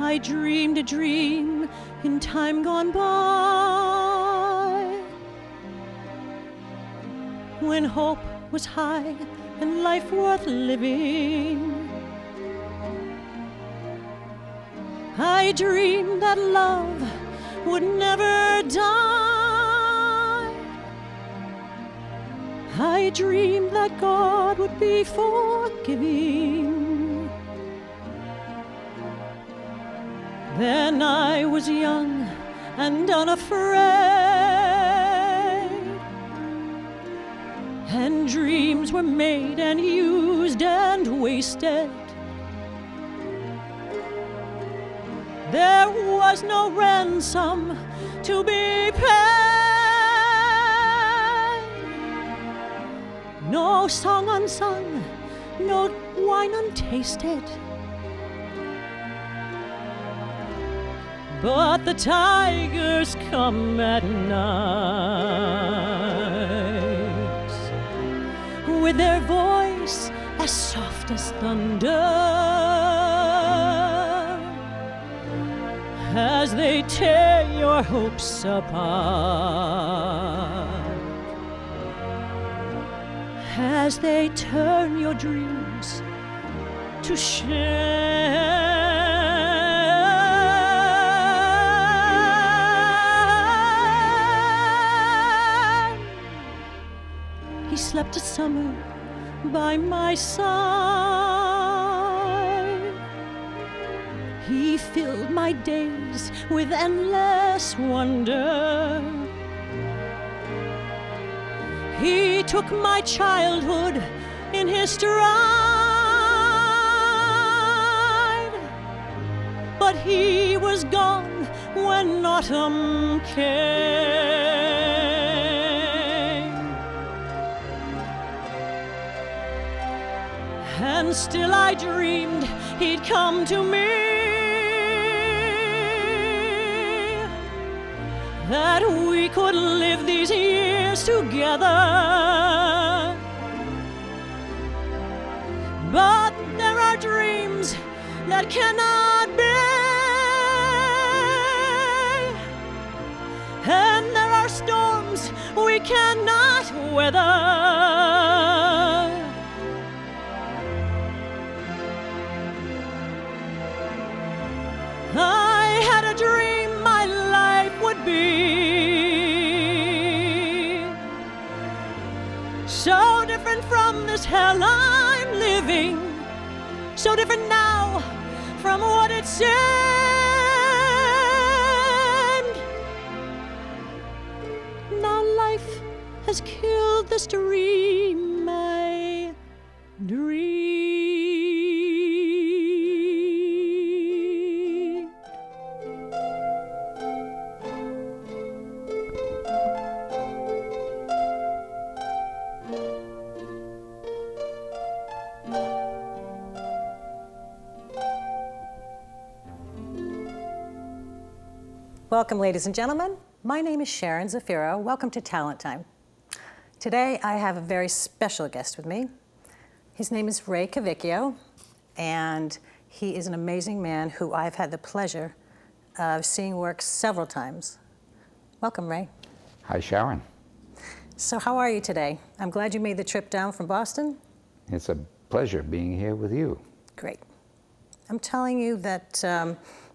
I dreamed a dream in time gone by, when hope was high and life worth living. I dreamed that love would never die. I dreamed that God would be forgiving. Then I was young and unafraid, and dreams were made and used and wasted. There was no ransom to be paid, no song unsung, no wine untasted. But the tigers come at night, with their voice as soft as thunder, as they tear your hopes apart, as they turn your dreams to shame. He slept a summer by my side. He filled my days with endless wonder. He took my childhood in his stride, but he was gone when autumn came. And still I dreamed he'd come to me, that we could live these years together. But there are dreams that cannot be, and there are storms we cannot weather. I had a dream my life would be so different from this hell I'm living, so different now from what it seemed. Now life has killed this dream, my dream. Welcome, ladies and gentlemen. My name is Sharon Zafiro. Welcome to Talent Time. Today, I have a very special guest with me. His name is Ray Cavicchio, and he is an amazing man who I've had the pleasure of seeing work several times. Welcome, Ray. Hi, Sharon. So how are you today? I'm glad you made the trip down from Boston. It's a pleasure being here with you. Great. I'm telling you that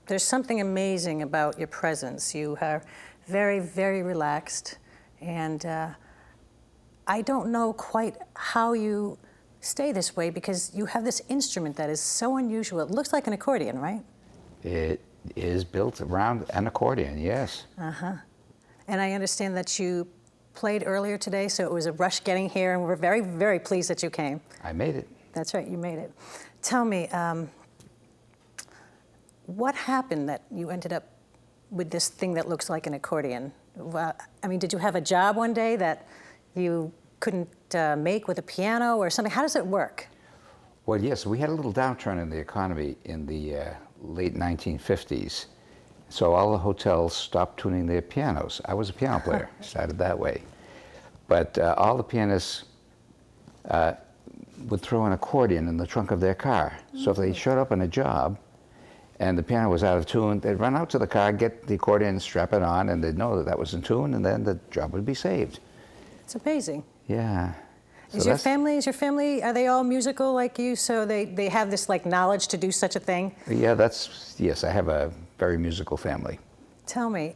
there's something amazing about your presence. You are very, very relaxed, and I don't know quite how you stay this way, because you have this instrument that is so unusual. It looks like an accordion, right? It is built around an accordion, yes. Uh-huh. And I understand that you played earlier today, so it was a rush getting here, and we're very, very pleased that you came. I made it. That's right, you made it. Tell me, what happened that you ended up with this thing that looks like an accordion? I mean, did you have a job one day that you couldn't make with a piano or something? How does it work? Well, yes, we had a little downturn in the economy in the late 1950s. So all the hotels stopped tuning their pianos. I was a piano player, started that way. But all the pianists would throw an accordion in the trunk of their car. So if they showed up on a job and the piano was out of tune, they'd run out to the car, get the accordion, strap it on, and they'd know that that was in tune, and then the job would be saved. It's amazing. Yeah. So Is your family, are they all musical like you? So they have this like knowledge to do such a thing? Yeah, yes, I have a very musical family. Tell me,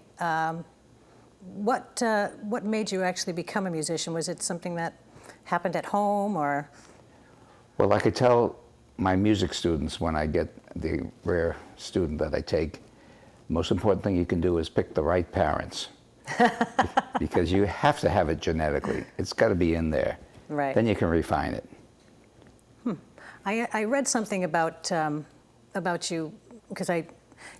what made you actually become a musician? Was it something that happened at home, or? Well, I could tell my music students when I get the rare student that I take, the most important thing you can do is pick the right parents. Because you have to have it genetically. It's got to be in there. Right. Then you can refine it. I read something about you because I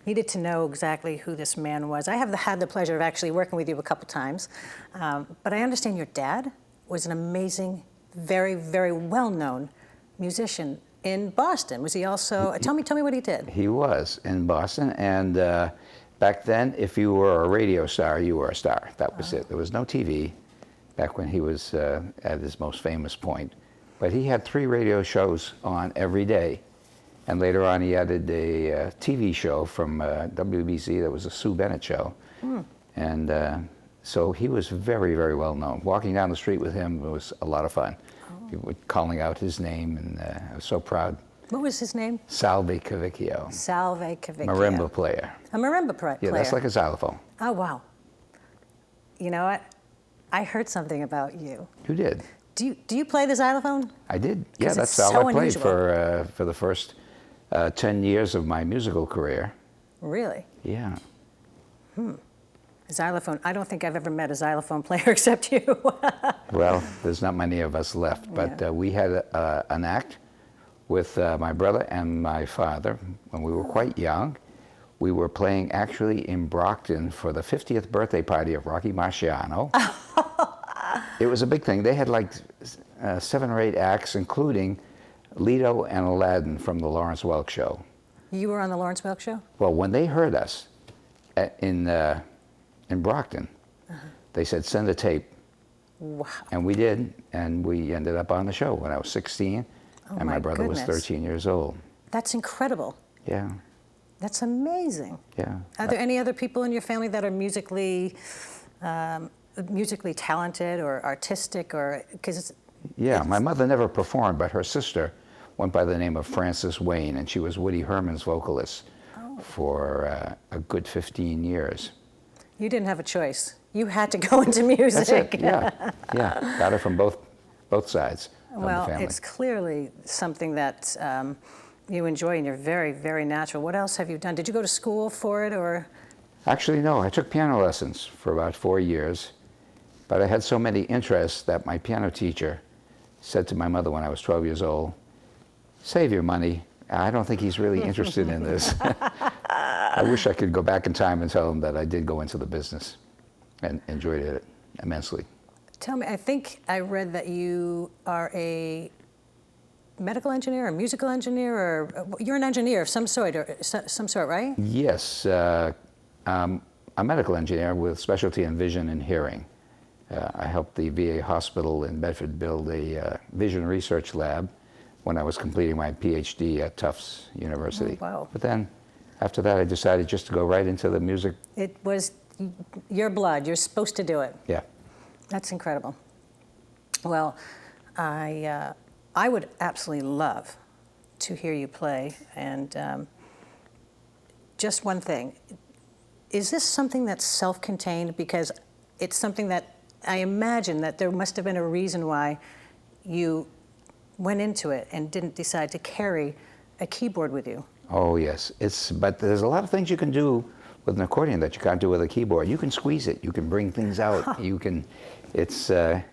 needed to know exactly who this man was. I have had the pleasure of actually working with you a couple times, but I understand your dad was an amazing, very, very well-known musician in Boston. Was he also? Tell me what he did. He was in Boston, and back then, if you were a radio star, you were a star. That was it. There was no TV back when he was at his most famous point. But he had 3 radio shows on every day. And later on, he added a TV show from WBC that was a Sue Bennett show. And so he was very, very well known. Walking down the street with him was a lot of fun. People were calling out his name, and I was so proud. What was his name? Ray Cavicchio. Ray Cavicchio. Marimba player. A marimba player. Yeah, that's like a xylophone. Oh, wow. You know what? I heard something about you. You did. Do you play the xylophone? I did. Yeah, that's so how I played unusual. for the first 10 years of my musical career. Really? Yeah. Xylophone. I don't think I've ever met a xylophone player except you. Well, there's not many of us left, but Yeah. we had an act with my brother and my father when we were quite young. We were playing actually in Brockton for the 50th birthday party of Rocky Marciano. It was a big thing. They had like 7 or 8 acts, including Lido and Aladdin from the Lawrence Welk Show. You were on the Lawrence Welk Show? Well, when they heard us in Brockton, they said, send a tape. Wow. And we did, and we ended up on the show when I was 16, and my brother was 13 years old. That's incredible. Yeah, That's amazing. yeah. Are there any other people in your family that are musically talented or artistic, or because Yeah, my mother never performed, but her sister went by the name of Frances Wayne, and she was Woody Herman's vocalist for a good 15 years. you didn't have a choice? You had to go into music. That's it, yeah, yeah. Got her from both sides of Well, the family. it's clearly something that you enjoy, and you're very, very natural. What else have you done? Did you go to school for it, or? Actually, no. I took piano lessons for about 4 years, but I had so many interests that my piano teacher said to my mother when I was 12 years old, save your money. I don't think he's really interested in this. I wish I could go back in time and tell him that I did go into the business and enjoyed it immensely. Tell me, I think I read that you are a medical engineer, a musical engineer, or you're an engineer of some sort, right? Yes, I'm a medical engineer with specialty in vision and hearing. I helped the VA hospital in Bedford build a vision research lab when I was completing my PhD at Tufts University. Oh, wow. But then, after that, I decided just to go right into the music. It was your blood. You're supposed to do it. Yeah. That's incredible. Well, I would absolutely love to hear you play. And just one thing, is this something that's self-contained? Because it's something that I imagine that there must have been a reason why you went into it and didn't decide to carry a keyboard with you. Oh, yes. But there's a lot of things you can do with an accordion that you can't do with a keyboard. You can squeeze it. You can bring things out. You can. It's a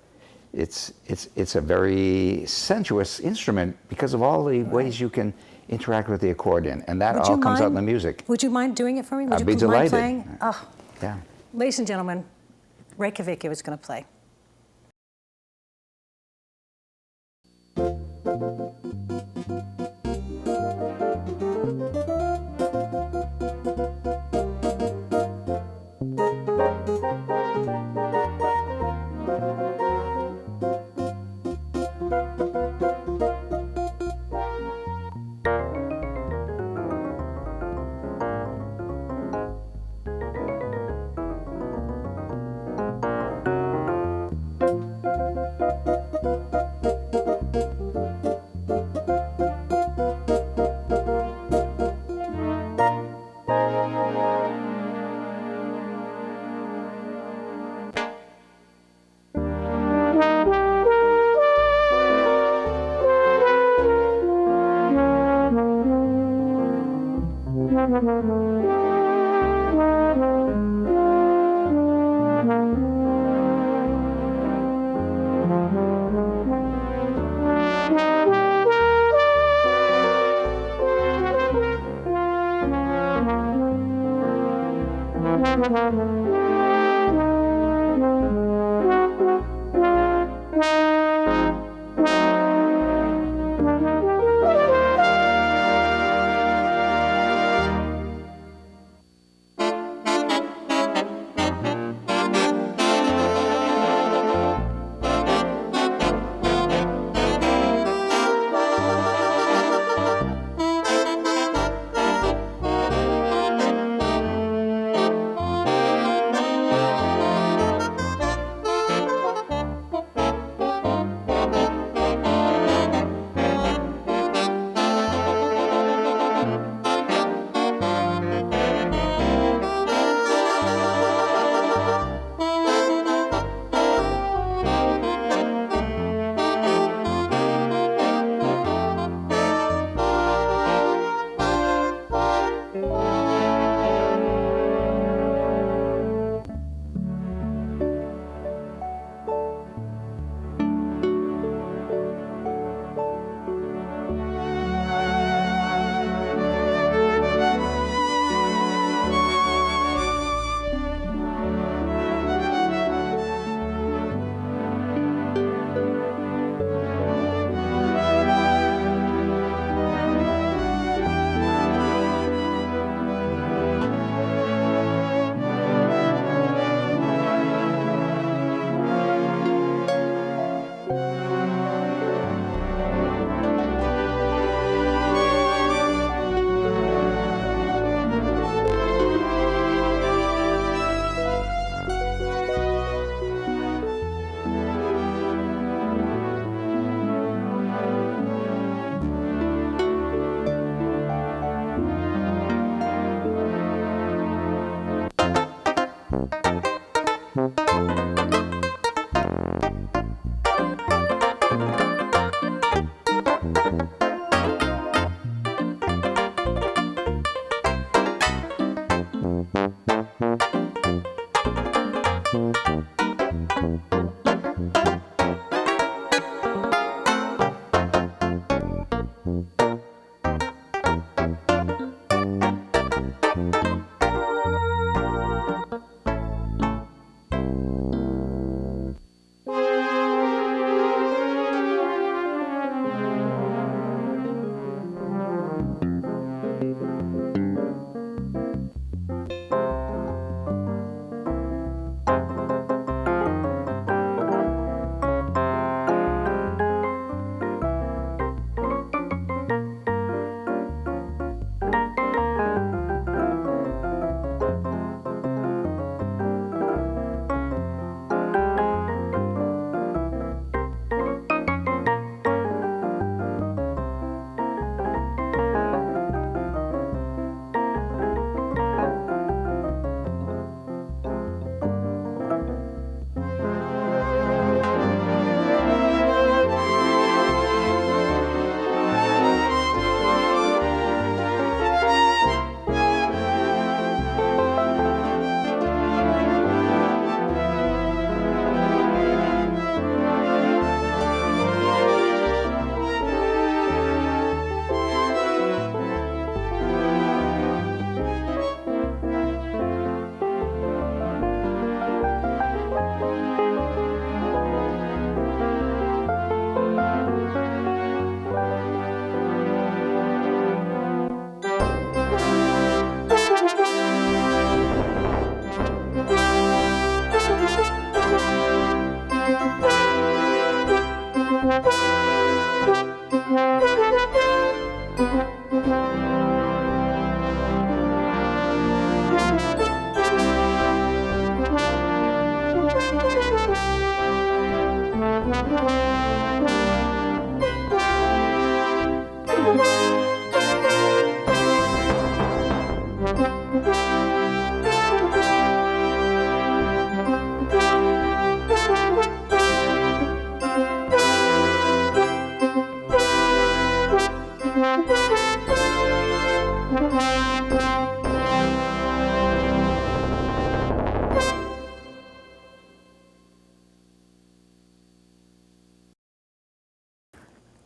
very sensuous instrument because of all the ways you can interact with the accordion, and that all comes out in the music. Would you mind doing it for me? Would I'd be you delighted. mind playing? Oh, Yeah. ladies and gentlemen, Ray Cavicchio is going to play.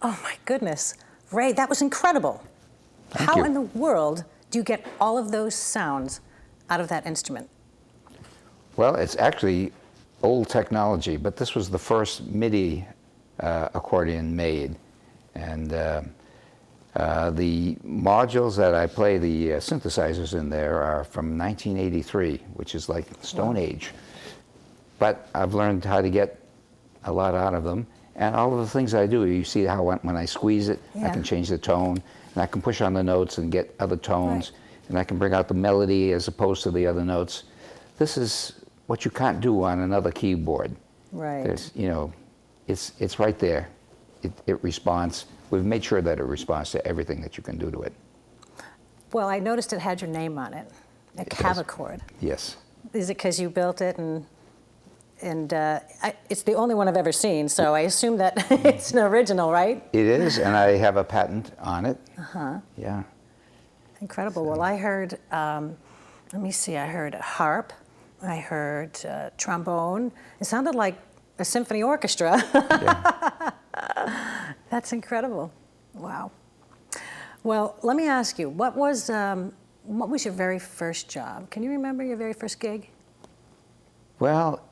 Oh my goodness. Ray, that was incredible. Thank How you. in the world do you get all of those sounds out of that instrument? Well, it's actually old technology, but this was the first MIDI accordion made. And the modules that I play, the synthesizers in there, are from 1983, which is like Stone Age. But I've learned how to get a lot out of them. And all of the things I do, you see how when I squeeze it, I can change the tone, and I can push on the notes and get other tones, and I can bring out the melody as opposed to the other notes. This is what you can't do on another keyboard. Right. There's, you know, it's right there. It responds. We've made sure that it responds to everything that you can do to it. Well, I noticed it had your name on it, a Cavicchio. Yes. Is it because you built it and it's the only one I've ever seen, so I assume that it's an original, right? It is, and I have a patent on it. Yeah. Incredible. Well, I heard, let me see, I heard a harp, I heard trombone. It sounded like a symphony orchestra. Yeah. That's incredible. Wow. Well, let me ask you, what was your very first job? Can you remember your very first gig? Well,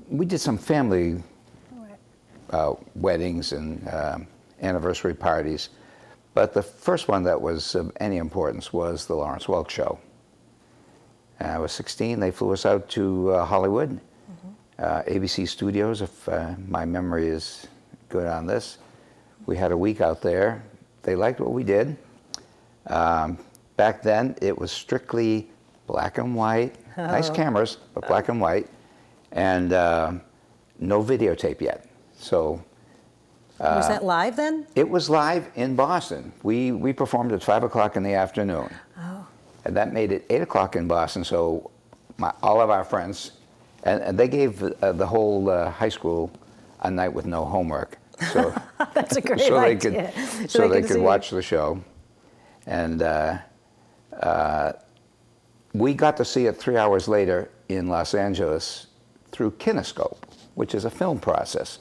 we did some family weddings and anniversary parties, but the first one that was of any importance was the Lawrence Welk Show. I was 16. They flew us out to Hollywood, ABC Studios, if my memory is good on this. We had a week out there. They liked what we did. Back then, it was strictly black and white. Nice cameras, but black and white, and no videotape yet. So was that live then? it was live in Boston. We performed at 5 o'clock in the afternoon, and that made it 8 o'clock in Boston. So all of our friends, and they gave the whole high school a night with no homework. So that's a great so idea. they could watch the show, and. We got to see it 3 hours later in Los Angeles through Kinescope, which is a film process.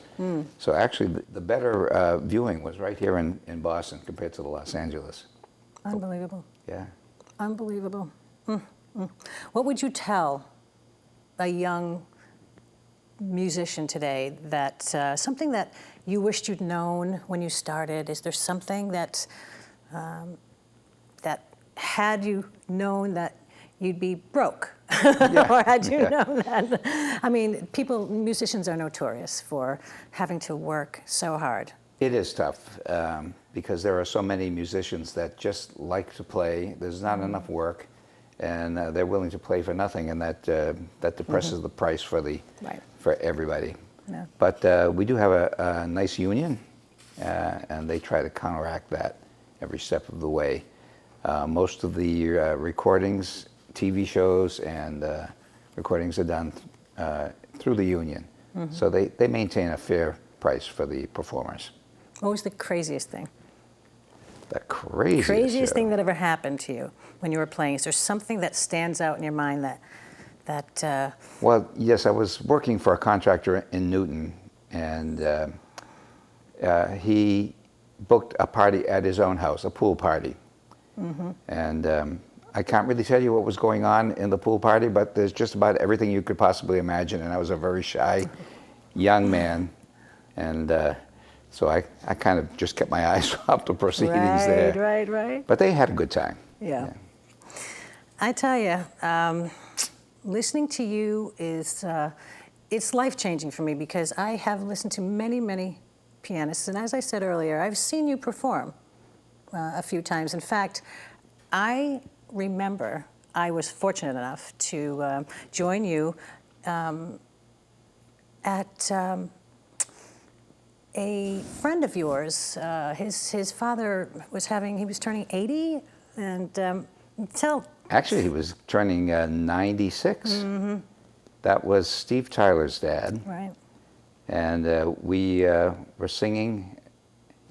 So actually, the better viewing was right here in Boston compared to the Los Angeles. Unbelievable. Yeah. Unbelievable. What would you tell a young musician today that something that you wished you'd known when you started? Is there something that that had you known that you'd be broke, or had you known that? I mean, musicians are notorious for having to work so hard. It is tough because there are so many musicians that just like to play. There's not enough work, and they're willing to play for nothing, and that depresses the price for everybody. Yeah. But we do have a nice union, and they try to counteract that every step of the way. Most of the recordings, TV shows, and recordings are done through the union. So they maintain a fair price for the performers. What was the craziest thing? The craziest thing that ever happened to you when you were playing? Is there something that stands out in your mind that Well, yes, I was working for a contractor in Newton, and he booked a party at his own house, a pool party. And I can't really tell you what was going on in the pool party, but there's just about everything you could possibly imagine. And I was a very shy young man, and so I kind of just kept my eyes off the proceedings there. Right. But they had a good time. Yeah. I tell you, listening to you is it's life-changing for me, because I have listened to many pianists, and as I said earlier, I've seen you perform a few times. In fact, I remember I was fortunate enough to join you at a friend of yours. His father he was turning 80, and Actually, he was turning 96. That was Steve Tyler's dad. Right. And we were singing.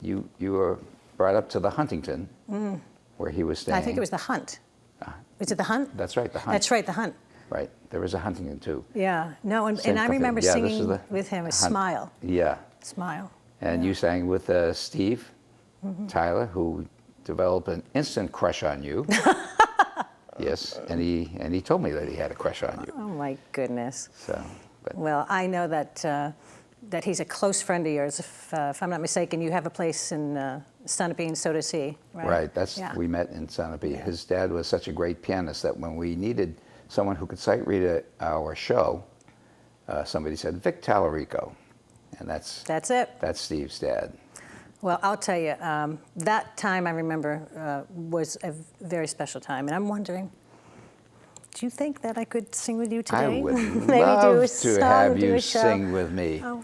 You were brought up to the Huntington, where he was staying. I think it was the Hunt. Is it the Hunt? That's right, the Hunt. That's right, the Hunt. Right, there was a Huntington too. Yeah, no, and I company. remember Yeah, singing with him, Smile. Yeah. Smile. And you sang with Steve Tyler, who developed an instant crush on you. Yes, and he told me that he had a crush on you. Oh my goodness. So, but Well, I know that that he's a close friend of yours. If I'm not mistaken, you have a place in Sunapee, and so does he, right? right, Yeah. we met in Sunapee. His dad was such a great pianist that when we needed someone who could sight read our show, somebody said Vic Tallarico, and that's it. That's Steve's dad. Well, I'll tell you, that time I remember was a very special time, and I'm wondering, do you think that I could sing with you today? I would Maybe love do a to song, have do you a show. sing with me. Oh,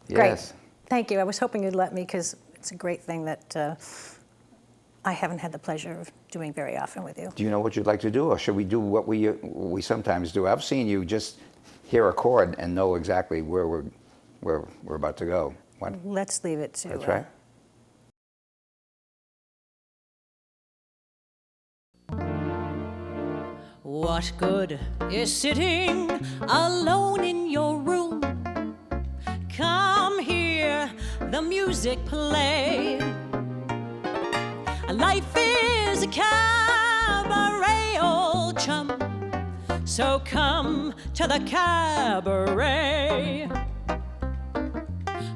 yes. great. Thank you. I was hoping you'd let me, because it's a great thing that I haven't had the pleasure of doing very often with you. Do you know what you'd like to do, or should we do what we sometimes do? I've seen you just hear a chord and know exactly where we're about to go. What? Let's leave it to. That's right. What good is sitting alone in your room? Come hear the music play. Life is a cabaret, old chum, so come to the cabaret.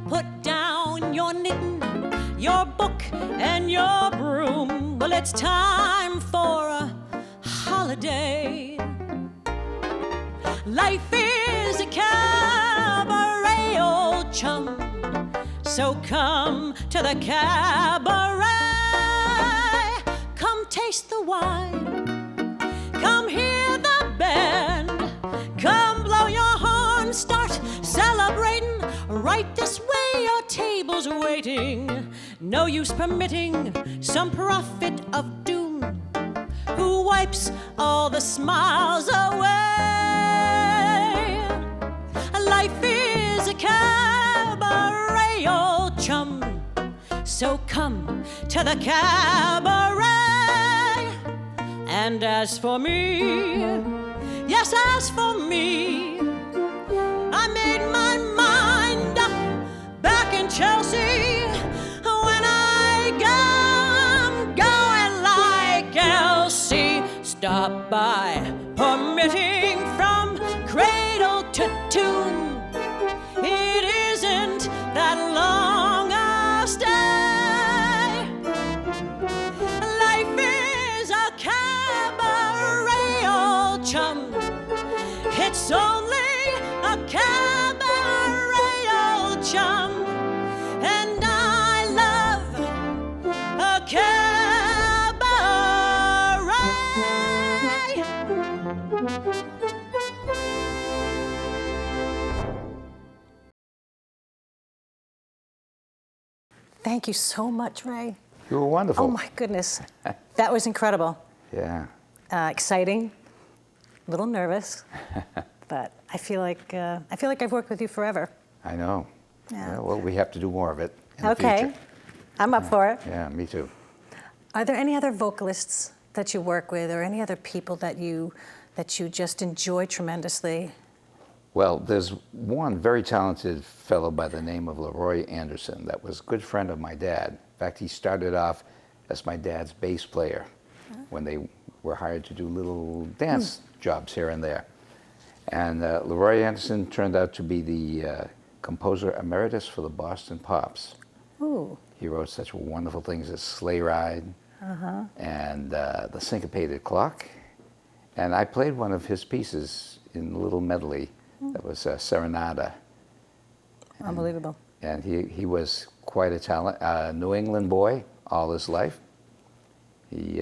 Put down your knitting, your book, and your broom. Well, it's time for a holiday. Life is a cabaret, old chum, so come to the cabaret. Come taste the wine, come hear the band, come blow your horn, start celebrating. Right this way, your table's waiting. No use permitting some prophet of doom who wipes all the smiles away. Life is a cabaret, old chum, so come to the cabaret. And as for me, yes, as for me, I made my mind up back in Chelsea. When I am going like Elsie, stop by, permitting from cradle to tune. It isn't that long a stay. Life is a cabaret, old chum. It's only a cabaret, old chum. And I love a cabaret. Thank you so much, Ray. You were wonderful. Oh my goodness, that was incredible. Yeah. Exciting, a little nervous, but I feel like I've worked with you forever. I know. Yeah. Well, we have to do more of it in the Okay, future. I'm up for it. Yeah, me too. Are there any other vocalists that you work with, or any other people that you just enjoy tremendously? Well, there's one very talented fellow by the name of Leroy Anderson that was a good friend of my dad. In fact, he started off as my dad's bass player when they were hired to do little dance jobs here and there. And Leroy Anderson turned out to be the composer emeritus for the Boston Pops. Ooh. He wrote such wonderful things as Sleigh Ride and The Syncopated Clock. And I played one of his pieces in a little medley that was Serenada. Unbelievable. And he was quite a talent, New England boy all his life. He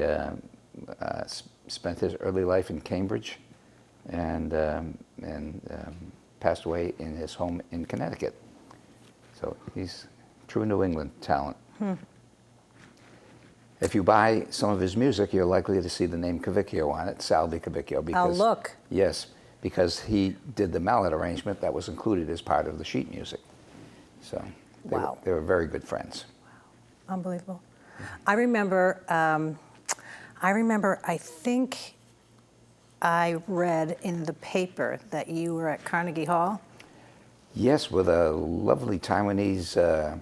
spent his early life in Cambridge and passed away in his home in Connecticut. So he's true New England talent. If you buy some of his music, you're likely to see the name Cavicchio on it, Salvi Cavicchio. Because, look. Yes, because he did the mallet arrangement that was included as part of the sheet music. So they were very good friends. Wow. Unbelievable. I remember, I think I read in the paper that you were at Carnegie Hall. Yes, with a lovely Taiwanese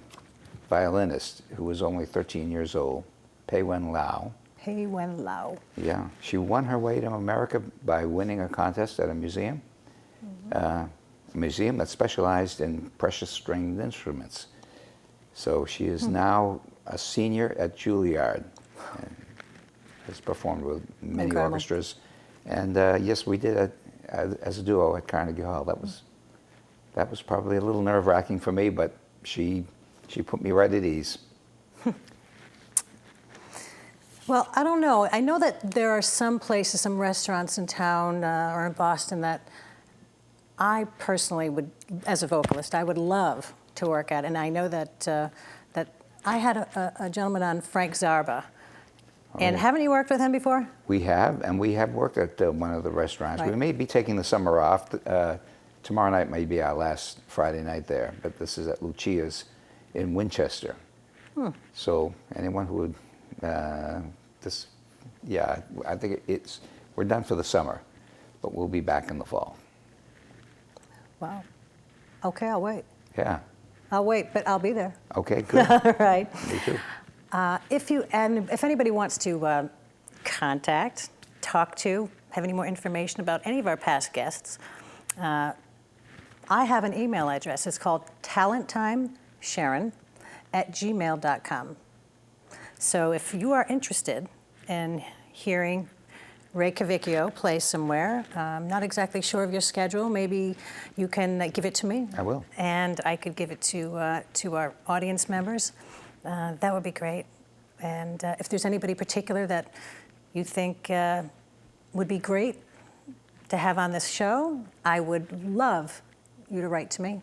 violinist who was only 13 years old, Pei Wen Lau. he went low. Yeah, she won her way to America by winning a contest at a museum. A museum that specialized in precious stringed instruments. So she is now a senior at Juilliard and has performed with many Incredible. orchestras. And yes, we did it as a duo at Carnegie Hall. That was probably a little nerve-wracking for me, but she put me right at ease. Well, I don't know. I know that there are some places, some restaurants in town or in Boston that I personally would, as a vocalist, I would love to work at. And I know that that I had a gentleman on, Frank Zarba. And yeah. haven't you worked with him before? We have, and we have worked at one of the restaurants. Right. We may be taking the summer off. Tomorrow night may be our last Friday night there, but this is at Lucia's in Winchester. So anyone who would, yeah, I think we're done for the summer, but we'll be back in the fall. Wow. Okay, I'll wait. Yeah. I'll wait, but I'll be there. Okay, good. All right. Me too. If anybody wants to contact, talk to, have any more information about any of our past guests, I have an email address. It's called talenttime.sharon@gmail.com. So if you are interested in hearing Ray Cavicchio play somewhere, I'm not exactly sure of your schedule. Maybe you can give it to me. I will. And I could give it to our audience members. That would be great. And if there's anybody particular that you think would be great to have on this show, I would love you to write to me.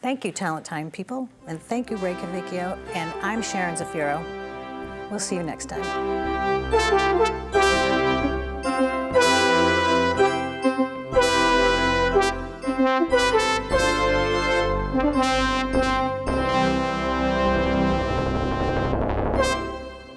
Thank you, Talent Time people, and thank you, Ray Cavicchio, and I'm Sharon Zafiro. We'll see you next time.